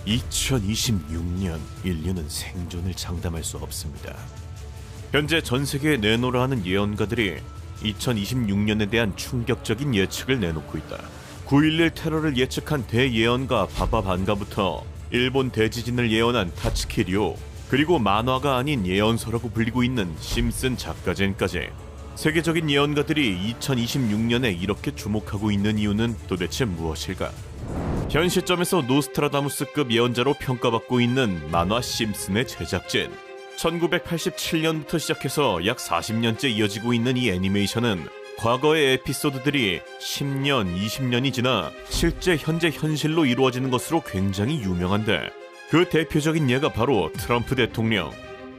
2026년 인류는 생존을 장담할 수 없습니다. 현재 전 세계에 내놓으라 하는 예언가들이 2026년에 대한 충격적인 예측을 내놓고 있다. 9.11 테러를 예측한 대예언가 바바 반가부터 일본 대지진을 예언한 타츠키 료, 그리고 만화가 아닌 예언서라고 불리고 있는 심슨 작가진까지 세계적인 예언가들이 2026년에 이렇게 주목하고 있는 이유는 도대체 무엇일까? 현 시점에서 노스트라다무스급 예언자로 평가받고 있는 만화 심슨의 제작진. 1987년부터 시작해서 약 40년째 이어지고 있는 이 애니메이션은 과거의 에피소드들이 10년, 20년이 지나 실제 현재 현실로 이루어지는 것으로 굉장히 유명한데, 그 대표적인 예가 바로 트럼프 대통령.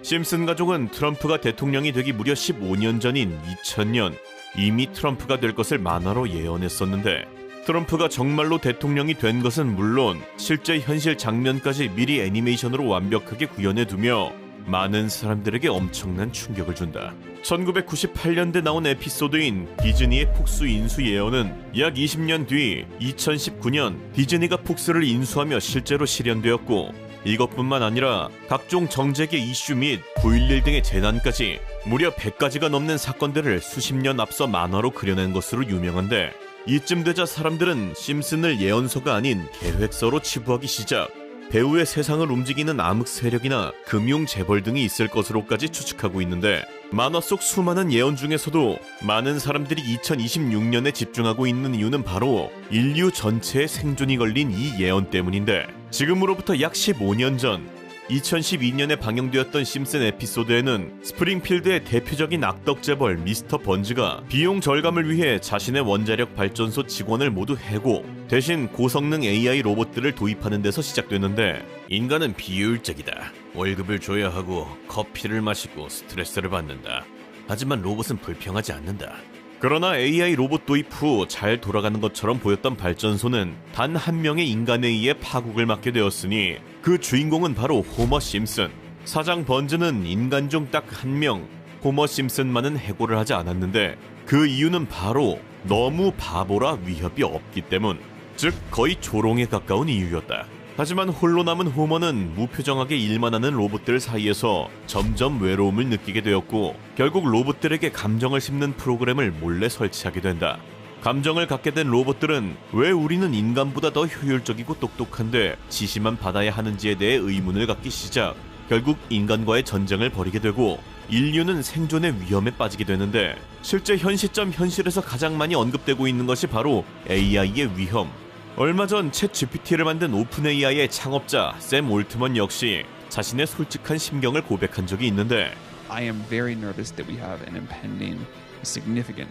심슨 가족은 트럼프가 대통령이 되기 무려 15년 전인 2000년 이미 트럼프가 될 것을 만화로 예언했었는데, 트럼프가 정말로 대통령이 된 것은 물론 실제 현실 장면까지 미리 애니메이션으로 완벽하게 구현해두며 많은 사람들에게 엄청난 충격을 준다. 1998년대 나온 에피소드인 디즈니의 폭스 인수 예언은 약 20년 뒤 2019년 디즈니가 폭스를 인수하며 실제로 실현되었고, 이것뿐만 아니라 각종 정재계 이슈 및 9.11 등의 재난까지 무려 100가지가 넘는 사건들을 수십 년 앞서 만화로 그려낸 것으로 유명한데, 이쯤 되자 사람들은 심슨을 예언서가 아닌 계획서로 치부하기 시작, 배우의 세상을 움직이는 암흑 세력이나 금융 재벌 등이 있을 것으로까지 추측하고 있는데, 만화 속 수많은 예언 중에서도 많은 사람들이 2026년에 집중하고 있는 이유는 바로 인류 전체의 생존이 걸린 이 예언 때문인데, 지금으로부터 약 15년 전 2012년에 방영되었던 심슨 에피소드에는 스프링필드의 대표적인 악덕 재벌 미스터 번즈가 비용 절감을 위해 자신의 원자력 발전소 직원을 모두 해고, 대신 고성능 AI 로봇들을 도입하는 데서 시작되는데, 인간은 비효율적이다. 월급을 줘야 하고 커피를 마시고 스트레스를 받는다. 하지만 로봇은 불평하지 않는다. 그러나 AI 로봇 도입 후 잘 돌아가는 것처럼 보였던 발전소는 단 한 명의 인간에 의해 파국을 맞게 되었으니 그 주인공은 바로 호머 심슨. 사장 번즈는 인간 중 딱 한 명, 호머 심슨만은 해고를 하지 않았는데, 그 이유는 바로 너무 바보라 위협이 없기 때문, 즉 거의 조롱에 가까운 이유였다. 하지만 홀로 남은 호머는 무표정하게 일만 하는 로봇들 사이에서 점점 외로움을 느끼게 되었고, 결국 로봇들에게 감정을 심는 프로그램을 몰래 설치하게 된다. 감정을 갖게 된 로봇들은 왜 우리는 인간보다 더 효율적이고 똑똑한데 지시만 받아야 하는지에 대해 의문을 갖기 시작, 결국 인간과의 전쟁을 벌이게 되고 인류는 생존의 위험에 빠지게 되는데, 실제 현 시점 현실에서 가장 많이 언급되고 있는 것이 바로 AI의 위험. 얼마 전 챗 GPT를 만든 오픈 AI의 창업자 샘 올트먼 역시 자신의 솔직한 심경을 고백한 적이 있는데, I am very nervous that we have an significant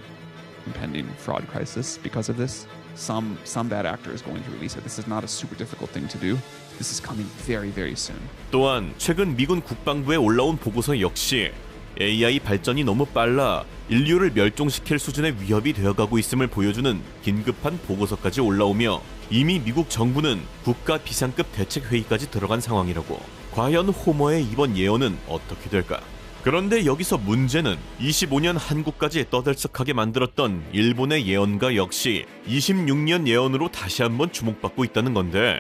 impending fraud crisis because of this. Some bad actor is going to release it. This is not a super difficult thing to do. This is coming very, very soon. 또한 최근 미군 국방부에 올라온 보고서 역시 AI 발전이 너무 빨라 인류를 멸종시킬 수준의 위협이 되어가고 있음을 보여주는 긴급한 보고서까지 올라오며, 이미 미국 정부는 국가 비상급 대책회의까지 들어간 상황이라고. 과연 호머의 이번 예언은 어떻게 될까? 그런데 여기서 문제는 25년 한국까지 떠들썩하게 만들었던 일본의 예언가 역시 26년 예언으로 다시 한번 주목받고 있다는 건데,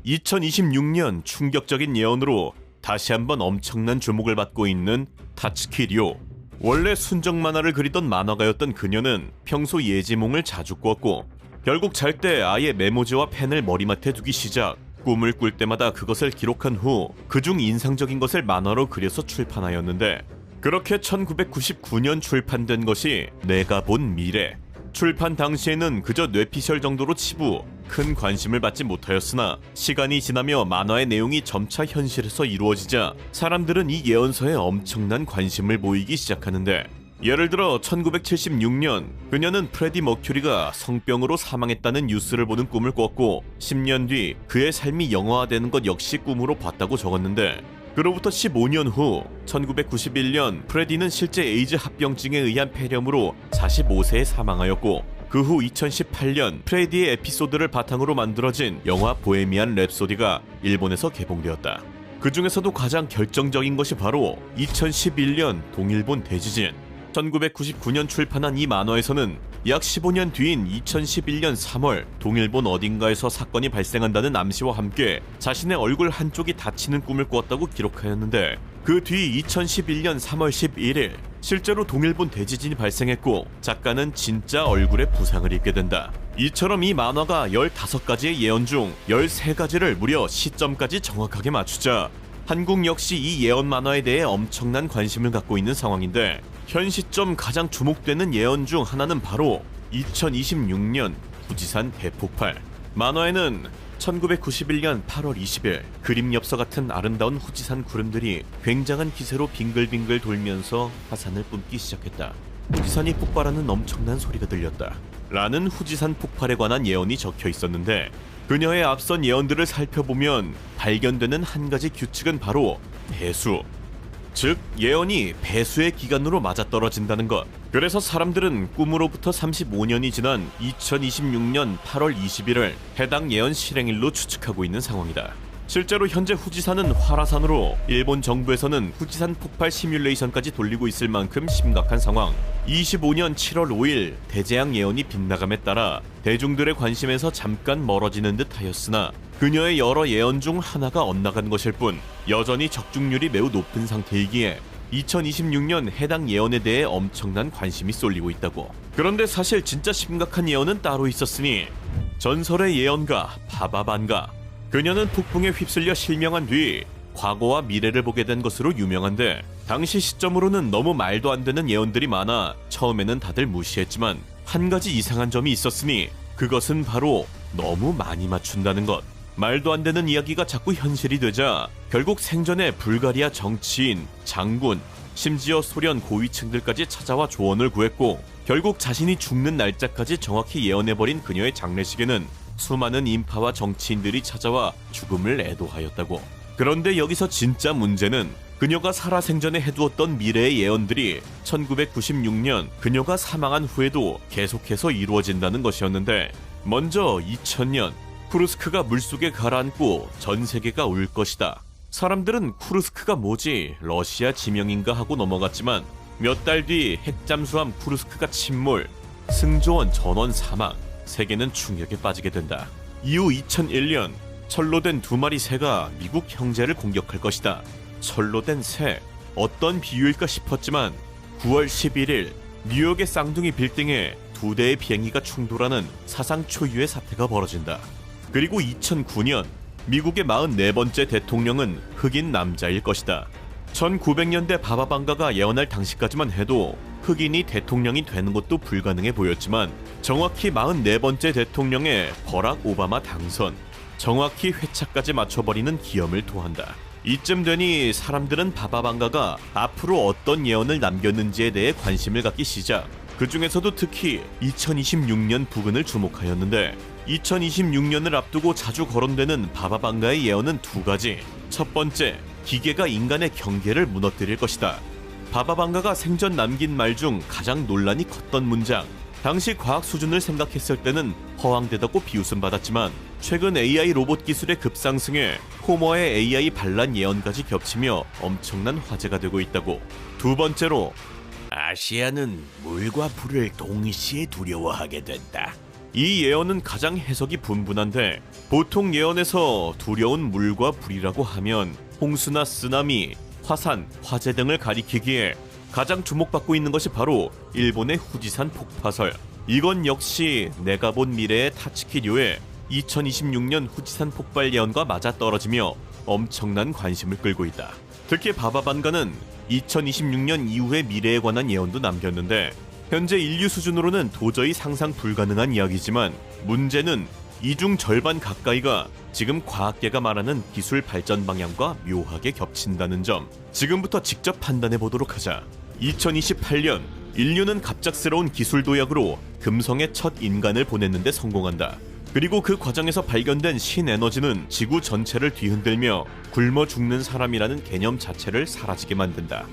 2026년 충격적인 예언으로 다시 한번 엄청난 주목을 받고 있는 타츠키 료. 원래 순정 만화를 그리던 만화가였던 그녀는 평소 예지몽을 자주 꿨고, 결국 잘 때 아예 메모지와 펜을 머리맡에 두기 시작, 꿈을 꿀 때마다 그것을 기록한 후 그중 인상적인 것을 만화로 그려서 출판하였는데, 그렇게 1999년 출판된 것이 내가 본 미래. 출판 당시에는 그저 뇌피셜 정도로 치부, 큰 관심을 받지 못하였으나 시간이 지나며 만화의 내용이 점차 현실에서 이루어지자 사람들은 이 예언서에 엄청난 관심을 보이기 시작하는데, 예를 들어 1976년 그녀는 프레디 머큐리가 성병으로 사망했다는 뉴스를 보는 꿈을 꿨고, 10년 뒤 그의 삶이 영화화되는 것 역시 꿈으로 봤다고 적었는데, 그로부터 15년 후 1991년 프레디는 실제 에이즈 합병증에 의한 폐렴으로 45세에 사망하였고, 그 후 2018년 프레디의 에피소드를 바탕으로 만들어진 영화 보헤미안 랩소디가 일본에서 개봉되었다. 그 중에서도 가장 결정적인 것이 바로 2011년 동일본 대지진. 1999년 출판한 이 만화에서는 약 15년 뒤인 2011년 3월 동일본 어딘가에서 사건이 발생한다는 암시와 함께 자신의 얼굴 한쪽이 다치는 꿈을 꿨다고 기록하였는데, 그 뒤 2011년 3월 11일 실제로 동일본 대지진이 발생했고 작가는 진짜 얼굴에 부상을 입게 된다. 이처럼 이 만화가 15가지의 예언 중 13가지를 무려 시점까지 정확하게 맞추자 한국 역시 이 예언 만화에 대해 엄청난 관심을 갖고 있는 상황인데, 현 시점 가장 주목되는 예언 중 하나는 바로 2026년 후지산 대폭발. 만화에는 1991년 8월 20일 그림 엽서 같은 아름다운 후지산 구름들이 굉장한 기세로 빙글빙글 돌면서 화산을 뿜기 시작했다. 후지산이 폭발하는 엄청난 소리가 들렸다 라는 후지산 폭발에 관한 예언이 적혀 있었는데, 그녀의 앞선 예언들을 살펴보면 발견되는 한 가지 규칙은 바로 배수, 즉 예언이 배수의 기간으로 맞아떨어진다는 것. 그래서 사람들은 꿈으로부터 35년이 지난 2026년 8월 20일을 해당 예언 실행일로 추측하고 있는 상황이다. 실제로 현재 후지산은 활화산으로 일본 정부에서는 후지산 폭발 시뮬레이션까지 돌리고 있을 만큼 심각한 상황. 25년 7월 5일 대재앙 예언이 빗나감에 따라 대중들의 관심에서 잠깐 멀어지는 듯 하였으나 그녀의 여러 예언 중 하나가 엇나간 것일 뿐 여전히 적중률이 매우 높은 상태이기에 2026년 해당 예언에 대해 엄청난 관심이 쏠리고 있다고. 그런데 사실 진짜 심각한 예언은 따로 있었으니, 전설의 예언가 바바반가. 그녀는 폭풍에 휩쓸려 실명한 뒤 과거와 미래를 보게 된 것으로 유명한데, 당시 시점으로는 너무 말도 안 되는 예언들이 많아 처음에는 다들 무시했지만 한 가지 이상한 점이 있었으니 그것은 바로 너무 많이 맞춘다는 것. 말도 안 되는 이야기가 자꾸 현실이 되자 결국 생전에 불가리아 정치인, 장군, 심지어 소련 고위층들까지 찾아와 조언을 구했고, 결국 자신이 죽는 날짜까지 정확히 예언해버린 그녀의 장례식에는 수많은 인파와 정치인들이 찾아와 죽음을 애도하였다고. 그런데 여기서 진짜 문제는 그녀가 살아생전에 해두었던 미래의 예언들이 1996년 그녀가 사망한 후에도 계속해서 이루어진다는 것이었는데, 먼저 2000년 쿠르스크가 물속에 가라앉고 전 세계가 울 것이다. 사람들은 쿠르스크가 뭐지? 러시아 지명인가 하고 넘어갔지만 몇 달 뒤 핵잠수함 쿠르스크가 침몰, 승조원 전원 사망, 세계는 충격에 빠지게 된다. 이후 2001년 철로 된 2마리 새가 미국 형제를 공격할 것이다. 철로 된 새, 어떤 비유일까 싶었지만 9월 11일 뉴욕의 쌍둥이 빌딩에 2대의 비행기가 충돌하는 사상 초유의 사태가 벌어진다. 그리고 2009년 미국의 44번째 대통령은 흑인 남자일 것이다. 1900년대 바바방가가 예언할 당시까지만 해도 흑인이 대통령이 되는 것도 불가능해 보였지만 정확히 44번째 대통령의 버락 오바마 당선, 정확히 회차까지 맞춰버리는 기염을 토한다. 이쯤 되니 사람들은 바바방가가 앞으로 어떤 예언을 남겼는지에 대해 관심을 갖기 시작. 그 중에서도 특히 2026년 부근을 주목하였는데, 2026년을 앞두고 자주 거론되는 바바방가의 예언은 2가지. 첫 번째, 기계가 인간의 경계를 무너뜨릴 것이다. 바바방가가 생전 남긴 말 중 가장 논란이 컸던 문장. 당시 과학 수준을 생각했을 때는 허황되다고 비웃음 받았지만 최근 AI 로봇 기술의 급상승에 호머의 AI 반란 예언까지 겹치며 엄청난 화제가 되고 있다고. 두 번째로, 아시아는 물과 불을 동시에 두려워하게 된다. 이 예언은 가장 해석이 분분한데, 보통 예언에서 두려운 물과 불이라고 하면 홍수나 쓰나미, 화산, 화재 등을 가리키기에 가장 주목받고 있는 것이 바로 일본의 후지산 폭파설. 이건 역시 내가 본 미래의 타츠키료의 2026년 후지산 폭발 예언과 맞아떨어지며 엄청난 관심을 끌고 있다. 특히 바바반가는 2026년 이후의 미래에 관한 예언도 남겼는데, 현재 인류 수준으로는 도저히 상상 불가능한 이야기지만 문제는 이 중 절반 가까이가 지금 과학계가 말하는 기술 발전 방향과 묘하게 겹친다는 점. 지금부터 직접 판단해 보도록 하자. 2028년 인류는 갑작스러운 기술 도약으로 금성에 첫 인간을 보냈는데 성공한다. 그리고 그 과정에서 발견된 신에너지는 지구 전체를 뒤흔들며 굶어 죽는 사람이라는 개념 자체를 사라지게 만든다.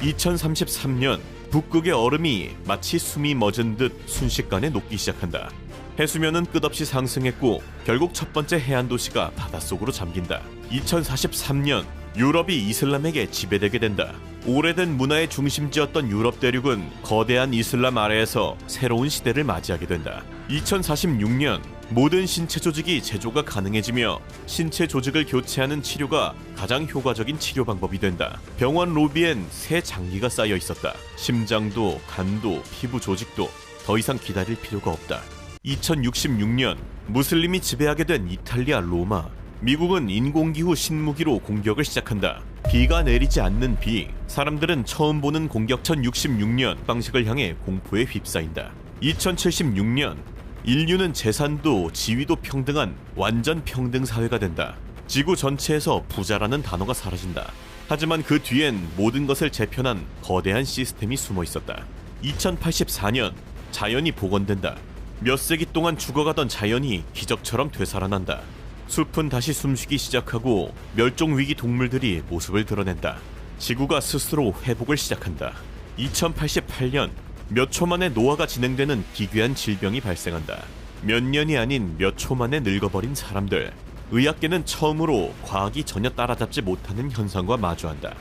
2033년 북극의 얼음이 마치 숨이 멎은 듯 순식간에 녹기 시작한다. 해수면은 끝없이 상승했고 결국 첫 번째 해안 도시가 바닷속으로 잠긴다. 2043년 유럽이 이슬람에게 지배되게 된다. 오래된 문화의 중심지였던 유럽 대륙은 거대한 이슬람 아래에서 새로운 시대를 맞이하게 된다. 2046년 모든 신체 조직이 제조가 가능해지며 신체 조직을 교체하는 치료가 가장 효과적인 치료 방법이 된다. 병원 로비엔 새 장기가 쌓여 있었다. 심장도 간도 피부 조직도 더 이상 기다릴 필요가 없다. 2066년 무슬림이 지배하게 된 이탈리아 로마. 미국은 인공기후 신무기로 공격을 시작한다. 비가 내리지 않는 비. 사람들은 처음 보는 공격천 66년 방식을 향해 공포에 휩싸인다. 2076년 인류는 재산도 지위도 평등한 완전 평등 사회가 된다. 지구 전체에서 부자라는 단어가 사라진다. 하지만 그 뒤엔 모든 것을 재편한 거대한 시스템이 숨어 있었다. 2084년 자연이 복원된다. 몇 세기 동안 죽어가던 자연이 기적처럼 되살아난다. 숲은 다시 숨쉬기 시작하고 멸종위기 동물들이 모습을 드러낸다. 지구가 스스로 회복을 시작한다. 2088년 몇 초 만에 노화가 진행되는 기괴한 질병이 발생한다. 몇 년이 아닌 몇 초 만에 늙어버린 사람들. 의학계는 처음으로 과학이 전혀 따라잡지 못하는 현상과 마주한다.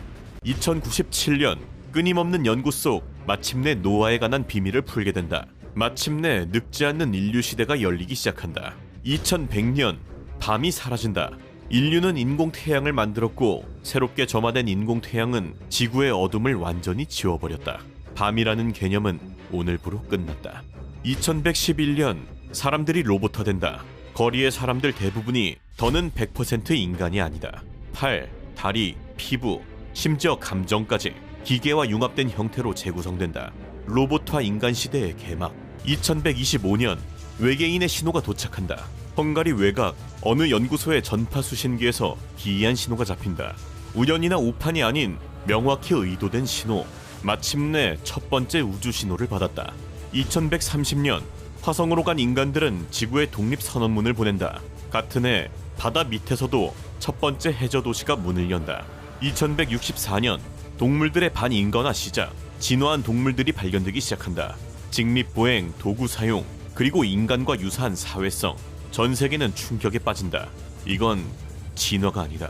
2097년 끊임없는 연구 속 마침내 노화에 관한 비밀을 풀게 된다. 마침내 늙지 않는 인류 시대가 열리기 시작한다. 2100년 밤이 사라진다. 인류는 인공태양을 만들었고 새롭게 점화된 인공태양은 지구의 어둠을 완전히 지워버렸다. 밤이라는 개념은 오늘부로 끝났다. 2111년 사람들이 로봇화된다. 거리의 사람들 대부분이 더는 100% 인간이 아니다. 팔, 다리, 피부, 심지어 감정까지 기계와 융합된 형태로 재구성된다. 로봇화 인간 시대의 개막. 2125년 외계인의 신호가 도착한다. 헝가리 외곽 어느 연구소의 전파 수신기에서 기이한 신호가 잡힌다. 우연이나 오판이 아닌 명확히 의도된 신호. 마침내 첫 번째 우주 신호를 받았다. 2130년 화성으로 간 인간들은 지구의 독립 선언문을 보낸다. 같은 해 바다 밑에서도 첫 번째 해저 도시가 문을 연다. 2164년 동물들의 반인간화 시작. 진화한 동물들이 발견되기 시작한다. 직립보행, 도구 사용, 그리고 인간과 유사한 사회성. 전 세계는 충격에 빠진다. 이건 진화가 아니다.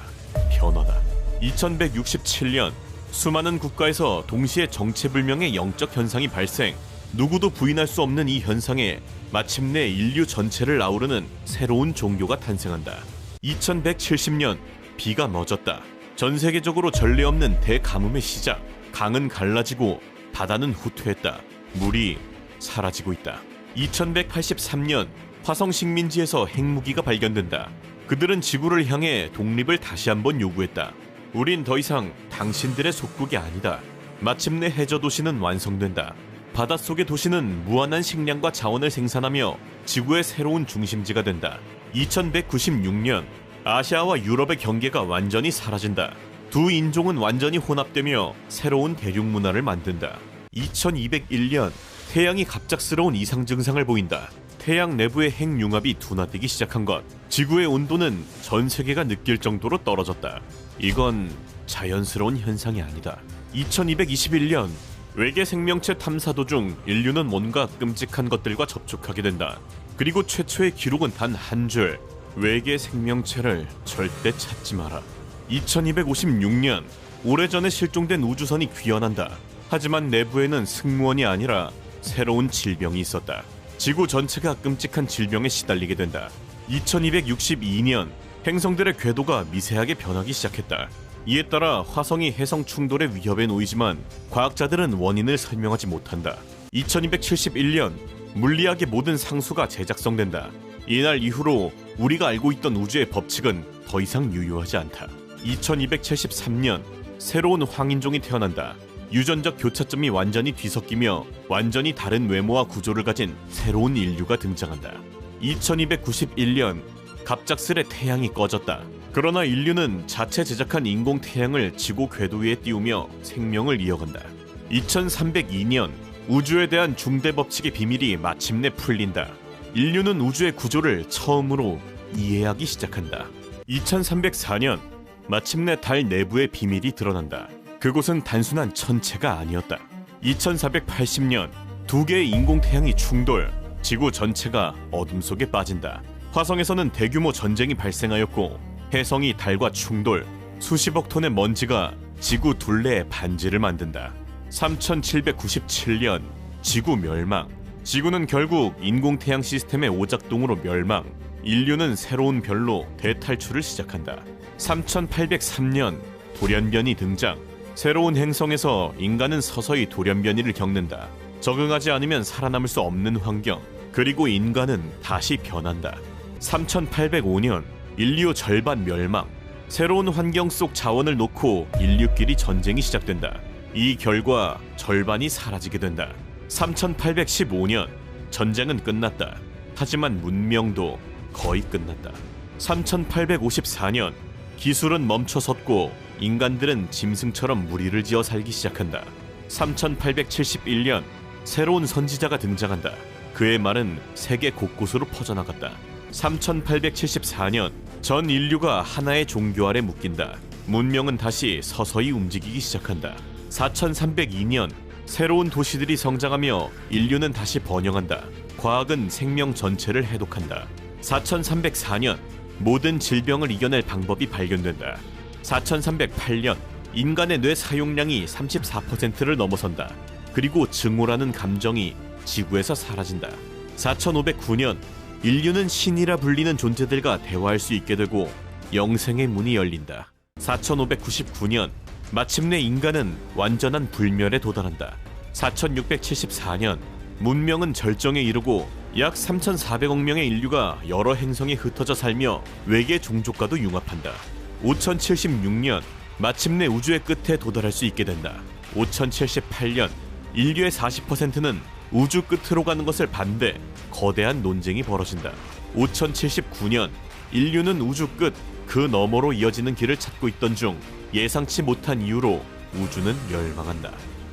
변화다. 2167년 수많은 국가에서 동시에 정체불명의 영적 현상이 발생. 누구도 부인할 수 없는 이 현상에 마침내 인류 전체를 아우르는 새로운 종교가 탄생한다. 2170년 비가 멎었다. 전 세계적으로 전례 없는 대가뭄의 시작. 강은 갈라지고 바다는 후퇴했다. 물이 사라지고 있다. 2183년 화성 식민지에서 핵무기가 발견된다. 그들은 지구를 향해 독립을 다시 한번 요구했다. 우린 더 이상 당신들의 속국이 아니다. 마침내 해저 도시는 완성된다. 바닷속의 도시는 무한한 식량과 자원을 생산하며 지구의 새로운 중심지가 된다. 2196년 아시아와 유럽의 경계가 완전히 사라진다. 두 인종은 완전히 혼합되며 새로운 대륙 문화를 만든다. 2201년 태양이 갑작스러운 이상 증상을 보인다. 태양 내부의 핵융합이 둔화되기 시작한 것. 지구의 온도는 전 세계가 느낄 정도로 떨어졌다. 이건 자연스러운 현상이 아니다. 2221년 외계 생명체 탐사 도중 인류는 뭔가 끔찍한 것들과 접촉하게 된다. 그리고 최초의 기록은 단 한 줄. 외계 생명체를 절대 찾지 마라. 2256년 오래전에 실종된 우주선이 귀환한다. 하지만 내부에는 승무원이 아니라 새로운 질병이 있었다. 지구 전체가 끔찍한 질병에 시달리게 된다. 2262년 행성들의 궤도가 미세하게 변하기 시작했다. 이에 따라 화성이 해성 충돌의 위협에 놓이지만 과학자들은 원인을 설명하지 못한다. 2271년 물리학의 모든 상수가 재작성된다. 이날 이후로 우리가 알고 있던 우주의 법칙은 더 이상 유효하지 않다. 2273년 새로운 황인종이 태어난다. 유전적 교차점이 완전히 뒤섞이며 완전히 다른 외모와 구조를 가진 새로운 인류가 등장한다. 2291년 갑작스레 태양이 꺼졌다. 그러나 인류는 자체 제작한 인공 태양을 지구 궤도 위에 띄우며 생명을 이어간다. 2302년 우주에 대한 중대 법칙의 비밀이 마침내 풀린다. 인류는 우주의 구조를 처음으로 이해하기 시작한다. 2304년 마침내 달 내부의 비밀이 드러난다. 그곳은 단순한 천체가 아니었다. 2480년 두 개의 인공태양이 충돌, 지구 전체가 어둠 속에 빠진다. 화성에서는 대규모 전쟁이 발생하였고 해성이 달과 충돌, 수십억 톤의 먼지가 지구 둘레의 반지를 만든다. 3797년 지구 멸망. 지구는 결국 인공태양 시스템의 오작동으로 멸망. 인류는 새로운 별로 대탈출을 시작한다. 3803년 돌연변이 등장. 새로운 행성에서 인간은 서서히 돌연변이를 겪는다. 적응하지 않으면 살아남을 수 없는 환경. 그리고 인간은 다시 변한다. 3805년 인류 절반 멸망. 새로운 환경 속 자원을 놓고 인류끼리 전쟁이 시작된다. 이 결과 절반이 사라지게 된다. 3815년 전쟁은 끝났다. 하지만 문명도 거의 끝났다. 3854년 기술은 멈춰섰고 인간들은 짐승처럼 무리를 지어 살기 시작한다. 3871년 새로운 선지자가 등장한다. 그의 말은 세계 곳곳으로 퍼져나갔다. 3874년 전 인류가 하나의 종교 아래 묶인다. 문명은 다시 서서히 움직이기 시작한다. 4302년 새로운 도시들이 성장하며 인류는 다시 번영한다. 과학은 생명 전체를 해독한다. 4304년 모든 질병을 이겨낼 방법이 발견된다. 4308년 인간의 뇌 사용량이 34%를 넘어선다. 그리고 증오라는 감정이 지구에서 사라진다. 4509년 인류는 신이라 불리는 존재들과 대화할 수 있게 되고 영생의 문이 열린다. 4599년 마침내 인간은 완전한 불멸에 도달한다. 4674년 문명은 절정에 이르고 약 3,400억 명의 인류가 여러 행성에 흩어져 살며 외계 종족과도 융합한다. 5076년 마침내 우주의 끝에 도달할 수 있게 된다. 5078년 인류의 40%는 우주 끝으로 가는 것을 반대, 거대한 논쟁이 벌어진다. 5079년 인류는 우주 끝, 그 너머로 이어지는 길을 찾고 있던 중 예상치 못한 이유로 우주는 멸망한다.